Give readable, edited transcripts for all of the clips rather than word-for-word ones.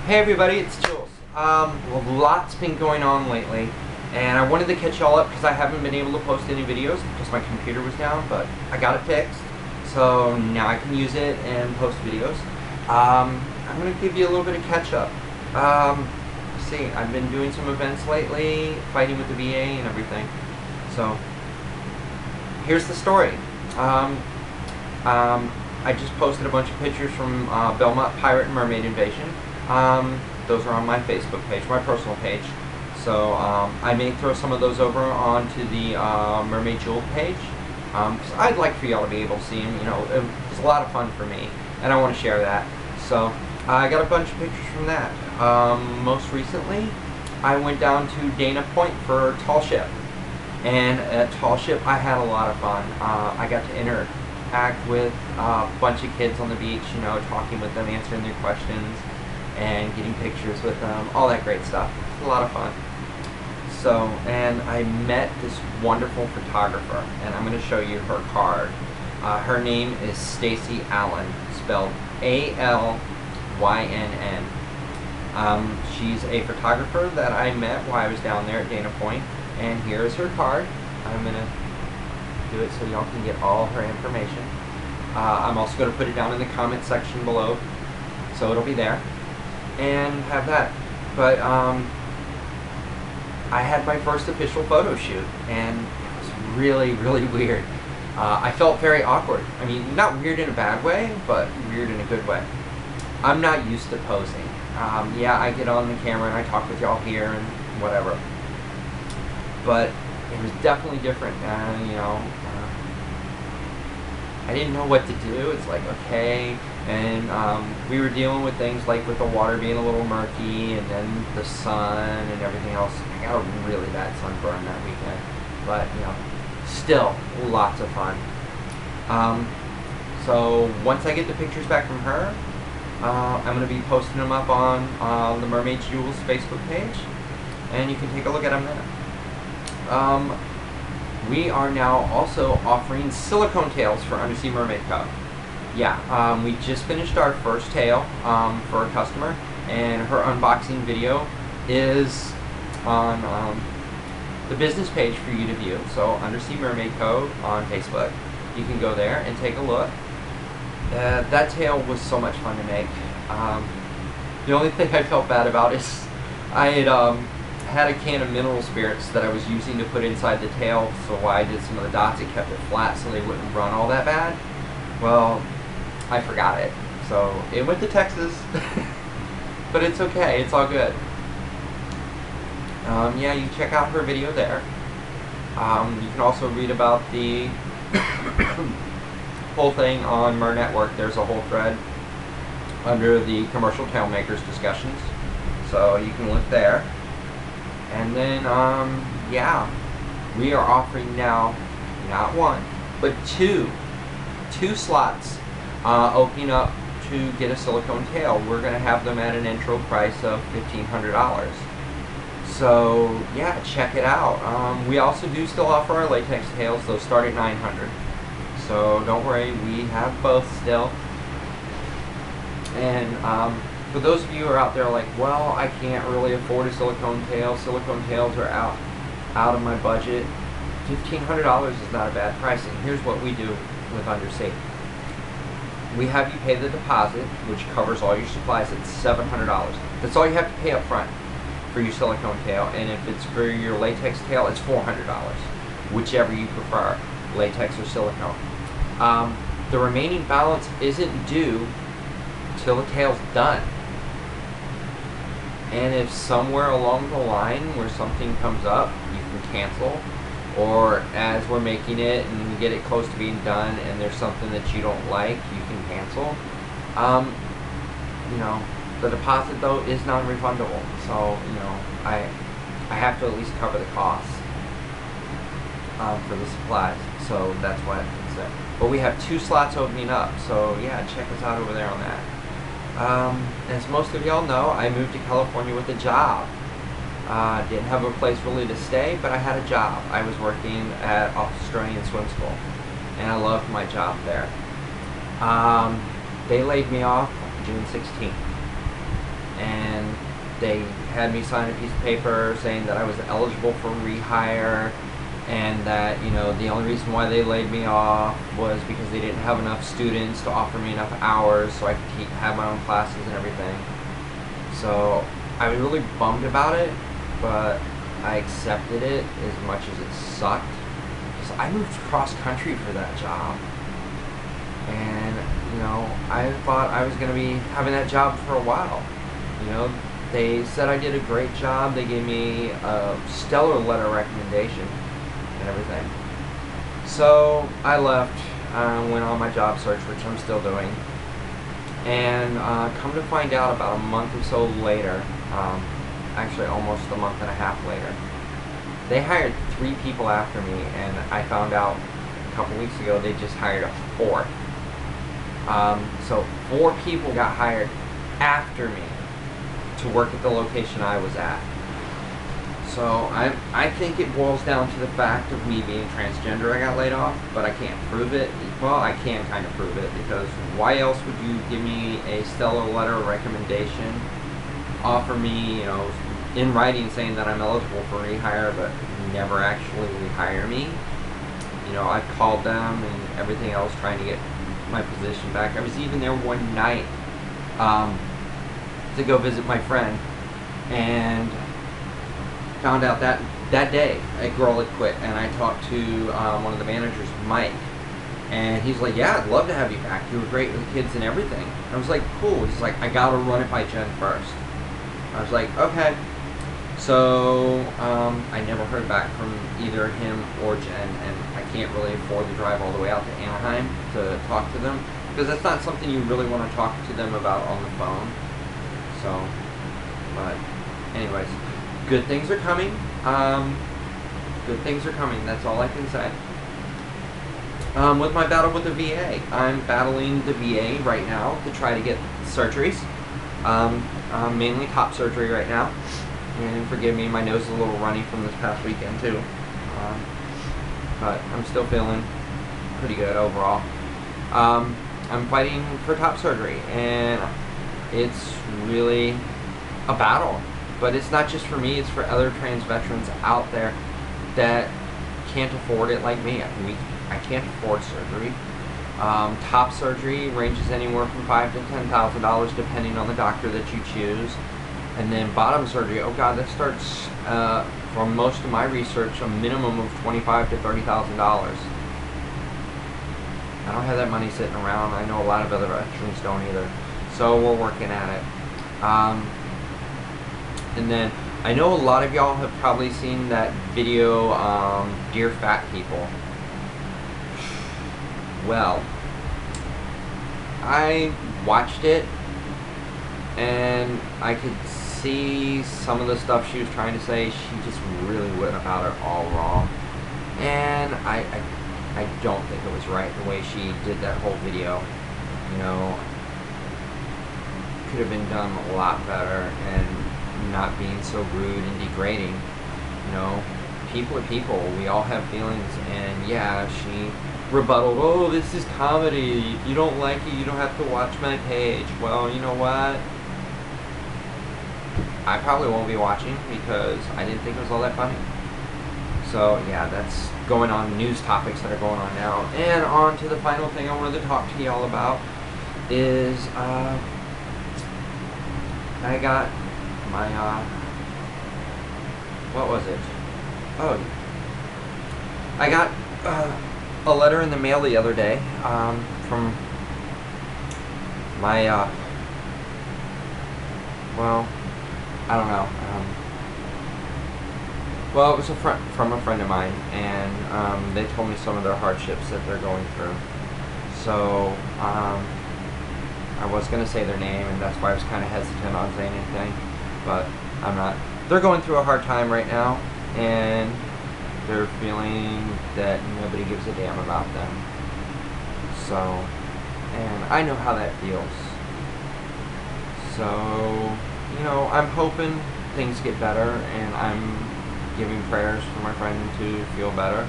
Hey everybody, it's Jules. Well, lots been going on lately, and I wanted to catch y'all up because I haven't been able to post any videos because my computer was down, but I got it fixed, so now I can use it and post videos. I'm going to give you a little bit of catch up. Let's see, I've been doing some events lately, fighting with the VA and everything. So, here's the story. I just posted a bunch of pictures from Belmont Pirate and Mermaid Invasion. Those are on my Facebook page, my personal page. So I may throw some of those over onto the Mermaid Jewel page. Because I'd like for y'all to be able to see them. You know, it was a lot of fun for me, and I want to share that. So I got a bunch of pictures from that. Most recently, I went down to Dana Point for Tall Ship. And at Tall Ship, I had a lot of fun. I got to interact with a bunch of kids on the beach, you know, talking with them, answering their questions, and getting pictures with them, all that great stuff. It's a lot of fun. So, and I met this wonderful photographer, and I'm going to show you her card. Her name is STACY ALYNN, spelled ALYNN. She's a photographer that I met while I was down there at Dana Point, and here's her card. I'm going to do it so y'all can get all her information. I'm also going to put it down in the comment section below, so it'll be there, and have that. But I had my first official photo shoot, and it was really, really weird. I felt very awkward. I mean, not weird in a bad way, but weird in a good way. I'm not used to posing. Yeah, I get on the camera and I talk with y'all here and whatever, but it was definitely different. You know, I didn't know what to do. It's like, okay, and we were dealing with things like with the water being a little murky, and then the sun and everything else. I got a really bad sunburn that weekend, but you know, still lots of fun. So once I get the pictures back from her, I'm going to be posting them up on the Mermaid Jewels Facebook page, and you can take a look at them there. We are now also offering silicone tails for Undersea Mermaid Co. Yeah, we just finished our first tail for a customer, and her unboxing video is on the business page for you to view. So Undersea Mermaid Co. on Facebook. You can go there and take a look. That tail was so much fun to make. The only thing I felt bad about is I had a can of mineral spirits that I was using to put inside the tail, so while I did some of the dots, it kept it flat so they wouldn't run all that bad. Well, I forgot it, so it went to Texas. But it's okay, it's all good. Yeah, you check out her video there. You can also read about the whole thing on Mer Network. There's a whole thread under the commercial tail makers discussions, so you can look there. And then, yeah, we are offering now not one, but two slots opening up to get a silicone tail. We're going to have them at an intro price of $1,500. So, yeah, check it out. We also do still offer our latex tails. Those start at $900. So don't worry, we have both still. And for those of you who are out there like, well, I can't really afford a silicone tail. Silicone tails are out of my budget. $1,500 is not a bad pricing. Here's what we do with Undersea. We have you pay the deposit, which covers all your supplies, at $700. That's all you have to pay up front for your silicone tail. And if it's for your latex tail, it's $400, whichever you prefer, latex or silicone. The remaining balance isn't due till the tail's done. And if somewhere along the line where something comes up, you can cancel, or as we're making it and we get it close to being done and there's something that you don't like, you can cancel. You know, the deposit though is non-refundable, so you know, I have to at least cover the costs for the supplies, so that's why it's there. But we have 2 slots opening up, so yeah, check us out over there on that. As most of y'all know, I moved to California with a job. Didn't have a place really to stay, but I had a job. I was working at Australian Swim School, and I loved my job there. They laid me off June 16th. and they had me sign a piece of paper saying that I was eligible for rehire, and that, you know, the only reason why they laid me off was because they didn't have enough students to offer me enough hours so I could have my own classes and everything. So I was really bummed about it, but I accepted it as much as it sucked, because I moved cross country for that job, and you know, I thought I was going to be having that job for a while. You know, they said I did a great job. They gave me a stellar letter of recommendation and everything. So I left, went on my job search, which I'm still doing, and come to find out about a month or so later, actually almost a month and a half later, they hired 3 people after me, and I found out a couple weeks ago they just hired a 4th. So 4 people got hired after me to work at the location I was at. So I think it boils down to the fact of me being transgender. I got laid off, but I can't prove it. Well, I can kind of prove it, because why else would you give me a stellar letter of recommendation, offer me, you know, in writing saying that I'm eligible for rehire, but never actually rehire me? You know, I've called them and everything else trying to get my position back. I was even there one night to go visit my friend, and found out that day a girl had quit, and I talked to one of the managers, Mike, and he's like, yeah, I'd love to have you back. You were great with the kids and everything. I was like, cool. He's like, I gotta run it by Jen first. I was like, okay. So I never heard back from either him or Jen, and I can't really afford to drive all the way out to Anaheim to talk to them, because that's not something you really want to talk to them about on the phone. So, but anyways, good things are coming. Good things are coming. That's all I can say. With my battle with the VA, I'm battling the VA right now to try to get surgeries. Mainly top surgery right now. And forgive me, my nose is a little runny from this past weekend too. But I'm still feeling pretty good overall. I'm fighting for top surgery, and it's really a battle. But it's not just for me, it's for other trans veterans out there that can't afford it like me. I can't afford surgery. Top surgery ranges anywhere from $5,000 to $10,000 depending on the doctor that you choose. And then bottom surgery, oh god, that starts, from most of my research, a minimum of $25,000 to $30,000. I don't have that money sitting around. I know a lot of other veterans don't either. So we're working at it. And then, I know a lot of y'all have probably seen that video, Dear Fat People. Well, I watched it, and I could see some of the stuff she was trying to say. She just really went about it all wrong, and I don't think it was right the way she did that whole video. You know, could have been done a lot better, and not being so rude and degrading. You know, people are people. We all have feelings, and yeah, she rebutted, oh, this is comedy. If you don't like it, you don't have to watch my page. Well, you know what? I probably won't be watching because I didn't think it was all that funny. So, yeah, that's going on news topics that are going on now. And on to the final thing I wanted to talk to y'all about is, I got my, what was it? Oh, I got, a letter in the mail the other day, from my, well, I don't know, well, it was from a friend of mine, and, they told me some of their hardships that they're going through. So, I was going to say their name, and that's why I was kind of hesitant on saying anything, but I'm not. They're going through a hard time right now, and they're feeling that nobody gives a damn about them. So, and I know how that feels. So, you know, I'm hoping things get better, and I'm giving prayers for my friend to feel better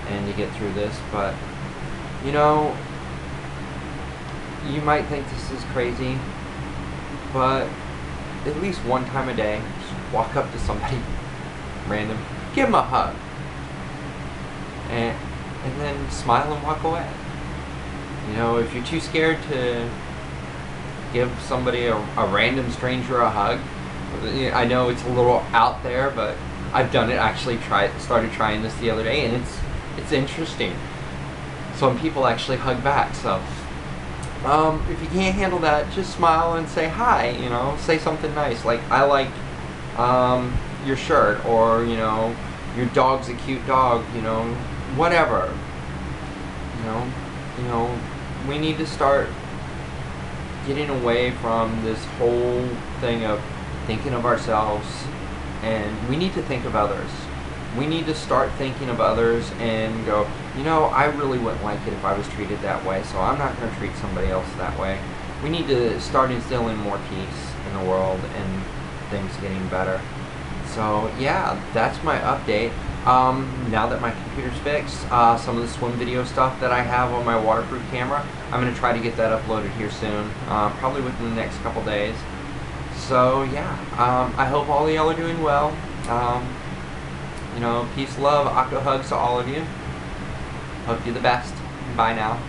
and to get through this, but, you know, you might think this is crazy, but at least one time a day, just walk up to somebody random, give them a hug, and then smile and walk away. You know, if you're too scared to give somebody a random stranger a hug, I know it's a little out there, but I've done it. Actually, started trying this the other day, and it's interesting. Some people actually hug back. So if you can't handle that, just smile and say hi. You know, say something nice, like I like your shirt, or you know, your dog's a cute dog. You know, whatever. You know, we need to start getting away from this whole thing of thinking of ourselves, and we need to think of others. We need to start thinking of others and go, you know, I really wouldn't like it if I was treated that way, so I'm not going to treat somebody else that way. We need to start instilling more peace in the world and things getting better. So yeah, that's my update. Now that my computer's fixed, some of the swim video stuff that I have on my waterproof camera, I'm going to try to get that uploaded here soon, probably within the next couple days. So yeah, I hope all of y'all are doing well. You know, peace, love, Octo hugs to all of you. Hope you're the best. Bye now.